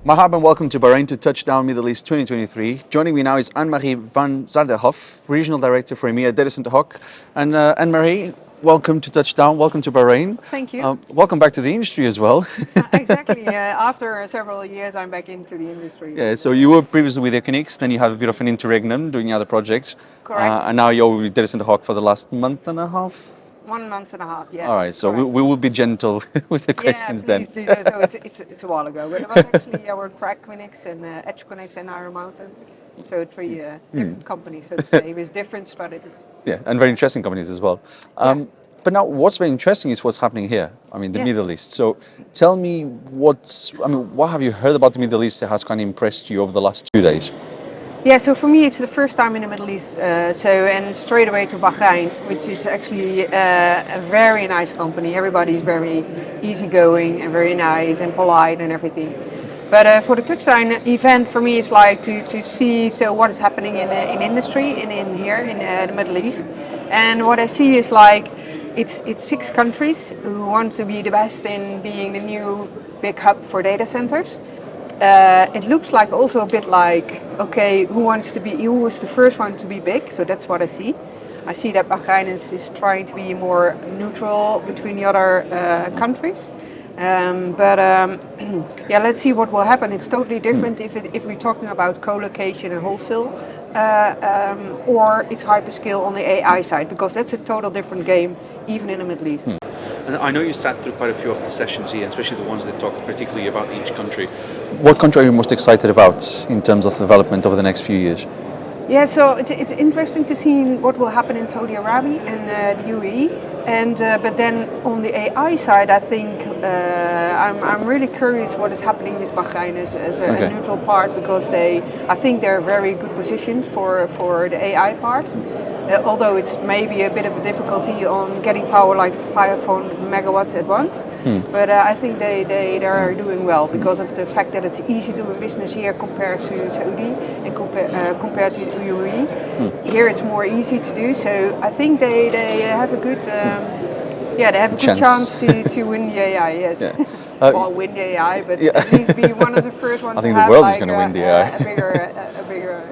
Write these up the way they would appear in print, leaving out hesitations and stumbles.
Marhaba and welcome to Bahrain to Touchdown Middle East 2023. Joining me now is Annemarie van Zadelhoff, Regional Director for EMEA, datacenterHawk. And Annemarie, welcome to Touchdown, welcome to Bahrain. Thank you. Welcome back to the industry as well. Exactly. After several years, I'm back into the industry. Yeah, so you were previously with Econix, then you have a bit of an interregnum doing other projects. Correct. And now you're with datacenterHawk for the last month and a half. 1 month and a half, yes. All right, so correct. we will be gentle with the questions please, then. Please. So it's a while ago, but it was actually our Equinix and EdgeConnect and Iron Mountain. So three different companies, so to say, with different strategies. Yeah, and very interesting companies as well. But now what's very interesting is what's happening here, the Middle East. So tell me what have you heard about the Middle East that has kind of impressed you over the last 2 days? Yeah, so for me it's the first time in the Middle East, and straight away to Bahrain, which is actually a very nice company. Everybody's very easygoing and very nice and polite and everything. But for the Touchdown event, for me it's like to see what is happening in industry in here in the Middle East. And what I see is like it's 6 countries who want to be the best in being the new big hub for data centers. It looks like also a bit like, okay, who was the first one to be big? So that's what I see. I see that Bahrain is trying to be more neutral between the other countries. Let's see what will happen. It's totally different if we're talking about co-location and wholesale, or it's hyperscale on the AI side, because that's a total different game, even in the Middle East. And I know you sat through quite a few of the sessions here, especially the ones that talk particularly about each country. What country are you most excited about in terms of development over the next few years? Yeah, so it's interesting to see what will happen in Saudi Arabia and the UAE. But then on the AI side, I think I'm really curious what is happening with Bahrain as a neutral part, because I think they're very good positioned for the AI part. Although it's maybe a bit of a difficulty on getting power like 500 megawatts at once. But I think they are doing well because of the fact that it's easy doing business here compared to Saudi and compared to UAE. Here it's more easy to do, so I think they have a good chance to win the AI, yes. Yeah. Well, win the AI, but at least be one of the first ones. I think to the have world is going to win the AI. a bigger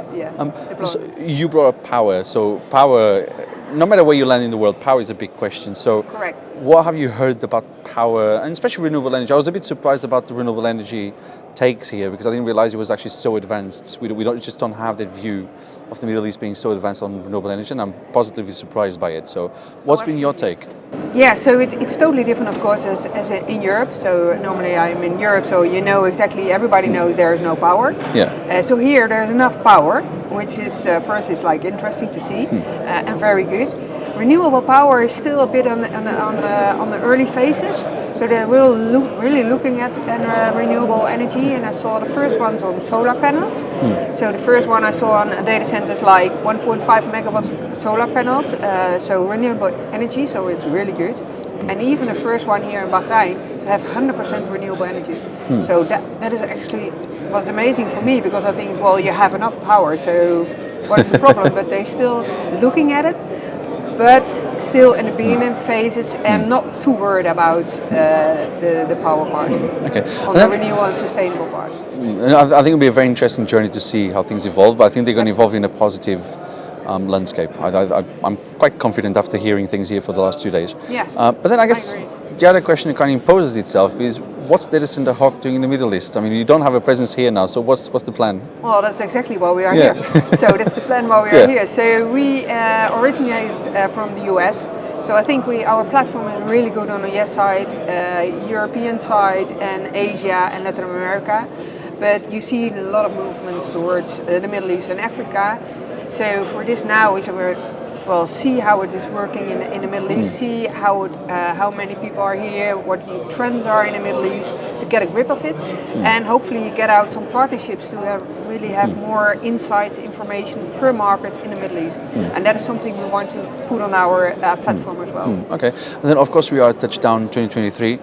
deployment. So you brought up power. So power, no matter where you land in the world, power is a big question. So correct. What have you heard about power, and especially renewable energy? I was a bit surprised about the renewable energy takes here, because I didn't realize it was actually so advanced. We don't have that view of the Middle East being so advanced on renewable energy, and I'm positively surprised by it. So what's been your take? Yeah, so it's totally different, of course, as in Europe. So normally I'm in Europe, so everybody knows there is no power. Yeah. So here there's enough power, which is first is like interesting to see and very good. Renewable power is still a bit on the early phases, so they're really looking at renewable energy. And I saw the first ones on solar panels. So the first one I saw on data centers like 1.5 megawatts solar panels, so renewable energy. So it's really good. And even the first one here in Bahrain to have 100% renewable energy. So that is actually was amazing for me, because I think, well, you have enough power, so what is the problem? But they're still looking at it. But still in the beginning phases and not too worried about the power part. Okay. On the renewable and sustainable part. I think it'll be a very interesting journey to see how things evolve, but I think they're going to evolve in a positive landscape. I'm quite confident after hearing things here for the last 2 days. Yeah. But then I guess the other question that kind of imposes itself is, what's datacenterHawk doing in the Middle East? I mean, you don't have a presence here now, so what's the plan? Well, that's exactly why we are here. So that's the plan why we are here. So we originated from the US. So I think our platform is really good on the US side, European side, and Asia and Latin America. But you see a lot of movements towards the Middle East and Africa. So for this now is see how it is working in the Middle East, see how many people are here, what the trends are in the Middle East, to get a grip of it, and hopefully get out some partnerships to really have more insights, information per market in the Middle East. And that is something we want to put on our platform as well. Okay, and then of course we are at Touchdown 2023.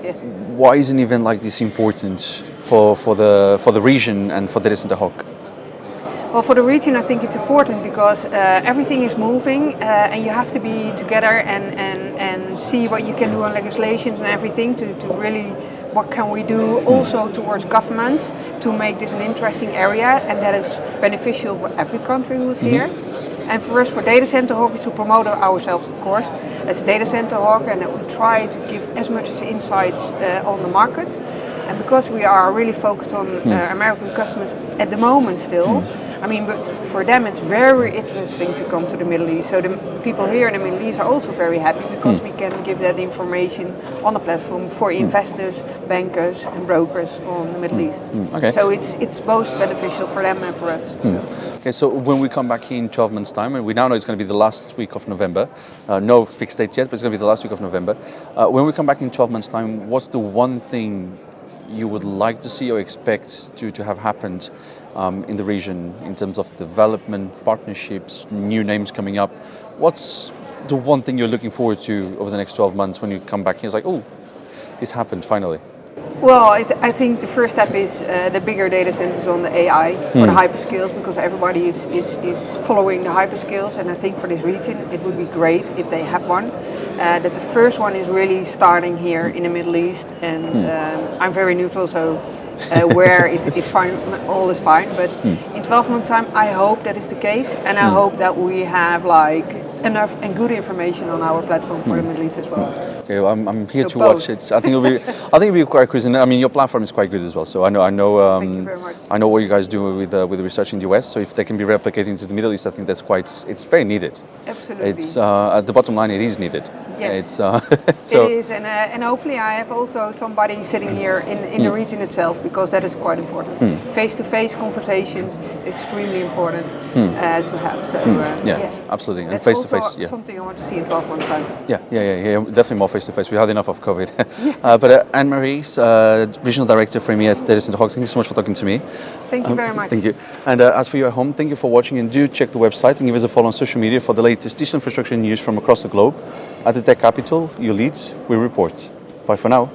Yes. Why is an event like this important for the region and for datacenterHawk? Well, for the region, I think it's important because everything is moving, and you have to be together and see what you can do on legislation and everything to really what can we do also towards governments to make this an interesting area, and that is beneficial for every country who's here. And for us, for Data Center Hawk, is to promote ourselves, of course, as a Data Center Hawk, and that we try to give as much as insights on the market. And because we are really focused on American customers at the moment still, I mean, but for them it's very interesting to come to the Middle East. So the people here in the Middle East are also very happy because we can give that information on the platform for investors, bankers and brokers on the Middle East. Okay. So it's both beneficial for them and for us. Okay, so when we come back in 12 months' time, and we now know it's going to be the last week of November, no fixed dates yet, but it's going to be the last week of November. When we come back in 12 months' time, what's the one thing you would like to see or expect to have happened in the region in terms of development, partnerships, new names coming up? What's the one thing you're looking forward to over the next 12 months when you come back here? It's like, oh, this happened finally. Well, I think the first step is the bigger data centers on the AI for the hyperscales, because everybody is following the hyperscales, and I think for this region it would be great if they have one. That the first one is really starting here in the Middle East, and I'm very neutral, so where it's fine, all is fine. But in 12 months' time, I hope that is the case, and I hope that we have like enough and good information on our platform for the Middle East as well. Okay, well, I'm here So to both. watch it. I think it'll be quite crazy. I mean, your platform is quite good as well. So I know. Thank you very much. I know what you guys do with the research in the US. So if they can be replicated into the Middle East, I think it's very needed. Absolutely. It's at the bottom line, it is needed. Yes. It's so. It is, and hopefully I have also somebody sitting here in the region itself, because that is quite important. Face-to-face conversations, extremely important to have. So yes, absolutely, and that's face-to-face. also something I want to see in 12 months' time. Yeah, definitely more face-to-face. We had enough of COVID. But Annemarie, Regional Director for EMEA at datacenterHawk, thank you so much for talking to me. Thank you very much. Thank you. And as for you at home, thank you for watching, and do check the website and give us a follow on social media for the latest digital infrastructure news from across the globe. At the Tech Capital, you lead, we report. Bye for now.